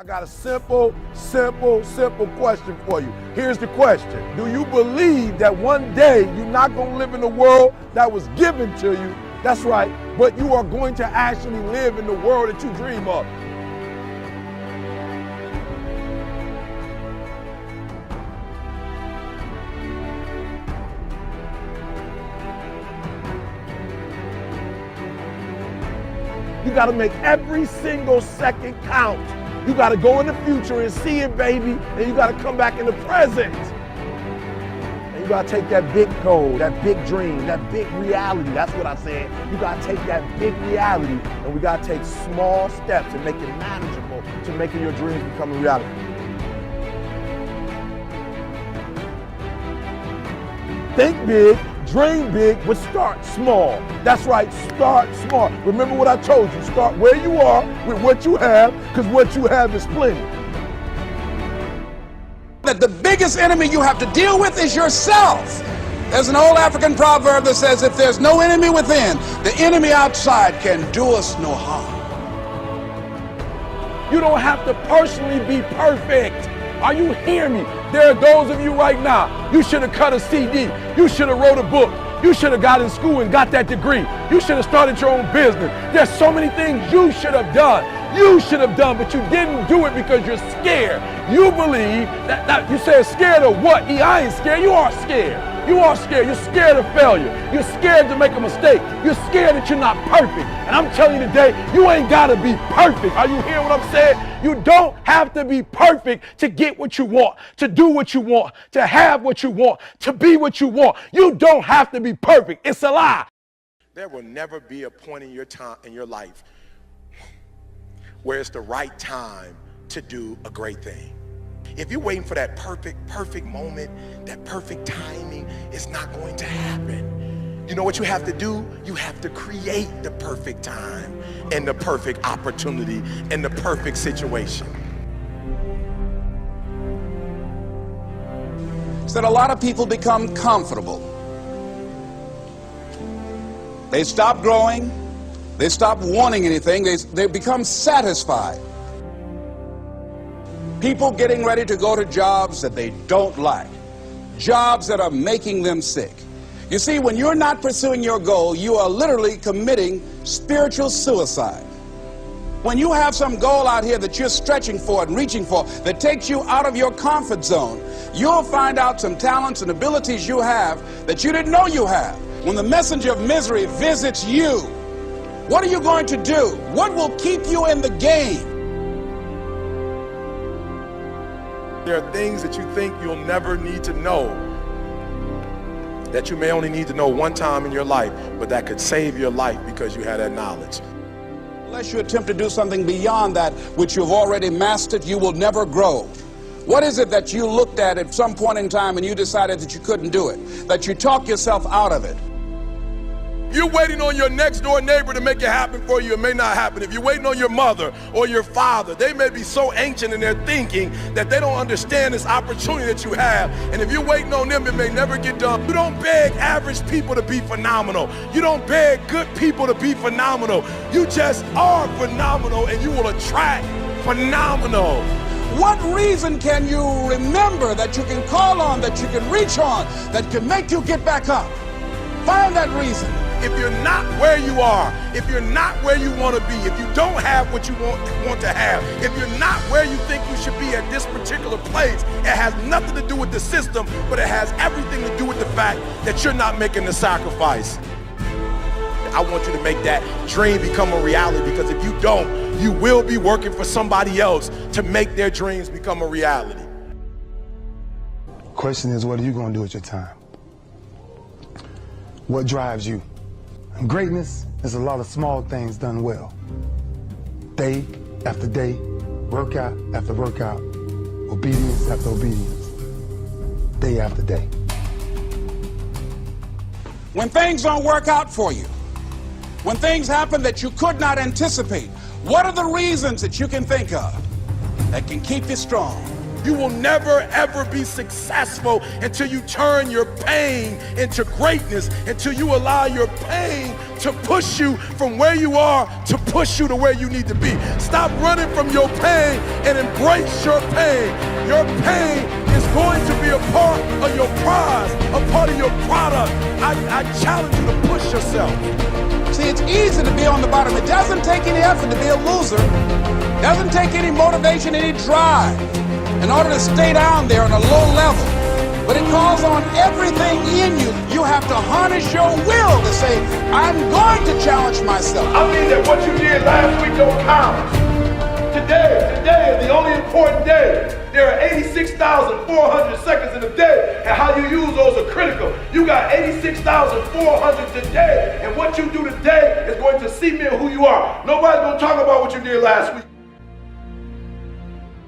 I got a simple question for you. Here's the question. Do you believe that one day you're not going to live in the world that was given to you? That's right, but you are going to actually live in the world that you dream of. You got to make every single second count. You got to go in the future and see it, baby, and you got to come back in the present. And you got to take that big goal, that big dream, that big reality. That's what I said. You got to take that big reality, and we got to take small steps and make it manageable to making your dreams become a reality. Think big, dream big, but start small. That's right, start small. Remember what I told you, start where you are with what you have, because what you have is plenty. That the biggest enemy you have to deal with is yourself. There's an old African proverb that says, if there's no enemy within, the enemy outside can do us no harm. You don't have to personally be perfect. Are you hearing me? There are those of you right now, you should have cut a CD. You should have wrote a book. You should have got in school and got that degree. You should have started your own business. There's so many things you should have done. You should have done, but you didn't do it because you're scared. You believe that you said scared of what? I ain't scared. You are scared. You are scared. You're scared of failure. You're scared to make a mistake. You're scared that you're not perfect. And I'm telling you today, you ain't got to be perfect. Are you hearing what I'm saying? You don't have to be perfect to get what you want, to do what you want, to have what you want, to be what you want. You don't have to be perfect. It's a lie. There will never be a point in your time, in your life, where it's the right time to do a great thing. If you're waiting for that perfect moment, that perfect timing, it's not going to happen. You know what you have to do? You have to create the perfect time and the perfect opportunity and the perfect situation. So that a lot of people become comfortable. They stop growing. They stop wanting anything. They become satisfied. People getting ready to go to jobs that they don't like, jobs that are making them sick. You see, when you're not pursuing your goal, you are literally committing spiritual suicide. When you have some goal out here that you're stretching for and reaching for that takes you out of your comfort zone, you'll find out some talents and abilities you have that you didn't know you have. When the messenger of misery visits you, what are you going to do? What will keep you in the game? There are things that you think you'll never need to know, that you may only need to know one time in your life, but that could save your life because you had that knowledge. Unless you attempt to do something beyond that which you've already mastered, you will never grow. What is it that you looked at some point in time and you decided that you couldn't do it, that you talked yourself out of it? You're waiting on your next door neighbor to make it happen for you, it may not happen. If you're waiting on your mother or your father, they may be so ancient in their thinking that they don't understand this opportunity that you have. And if you're waiting on them, it may never get done. You don't beg average people to be phenomenal. You don't beg good people to be phenomenal. You just are phenomenal and you will attract phenomenal. What reason can you remember that you can call on, that you can reach on, that can make you get back up? Find that reason. If you're not where you are, if you're not where you want to be, if you don't have what you want to have, if you're not where you think you should be at this particular place, it has nothing to do with the system, but it has everything to do with the fact that you're not making the sacrifice. I want you to make that dream become a reality, because if you don't, you will be working for somebody else to make their dreams become a reality. Question is, what are you going to do with your time? What drives you? And greatness is a lot of small things done well. Day after day, workout after workout, obedience after obedience, day after day. When things don't work out for you, when things happen that you could not anticipate, what are the reasons that you can think of that can keep you strong? You will never, ever be successful until you turn your pain into greatness, until you allow your pain to push you from where you are to push you to where you need to be. Stop running from your pain and embrace your pain. Your pain is going to be a part of your prize, a part of your product. I challenge you to push yourself. See, it's easy to be on the bottom. It doesn't take any effort to be a loser. It doesn't take any motivation, any drive in order to stay down there on a low level. But it calls on everything in you. You have to harness your will to say, I'm going to challenge myself. I mean that what you did last week don't count. Today is the only important day. There are 86,400 seconds in a day, and how you use those are critical. You got 86,400 today, and what you do today is going to cement who you are. Nobody's going to talk about what you did last week.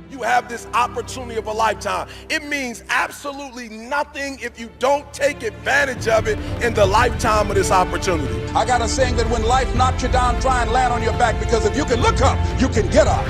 You have this opportunity of a lifetime. It means absolutely nothing if you don't take advantage of it in the lifetime of this opportunity. I got a saying that when life knocks you down, try and land on your back, because if you can look up, you can get up.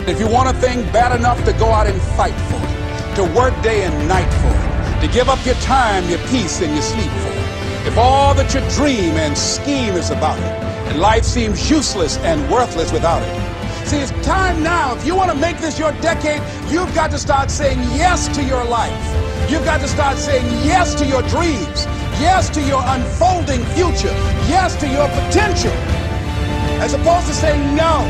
If you want a thing bad enough to go out and fight for it, to work day and night for it, to give up your time, your peace, and your sleep for it, if all that you dream and scheme is about it, and life seems useless and worthless without it. See, it's time now. If you want to make this your decade, you've got to start saying yes to your life. You've got to start saying yes to your dreams, yes to your unfolding future, yes to your potential, as opposed to saying no.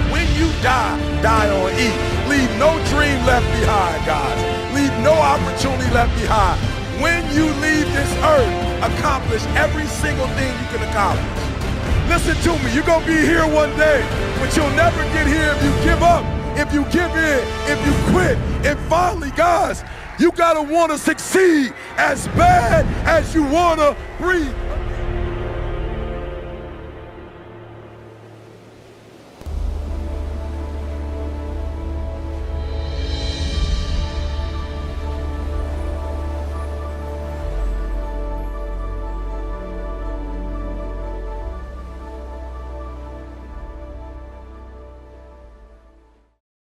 When you die on E. Leave no dream left behind, guys. Leave no opportunity left behind. When you leave this earth, accomplish every single thing you can accomplish. Listen to me, you're going to be here one day, but you'll never get here if you give up, if you give in, if you quit. And finally, guys, you got to want to succeed as bad as you want to breathe.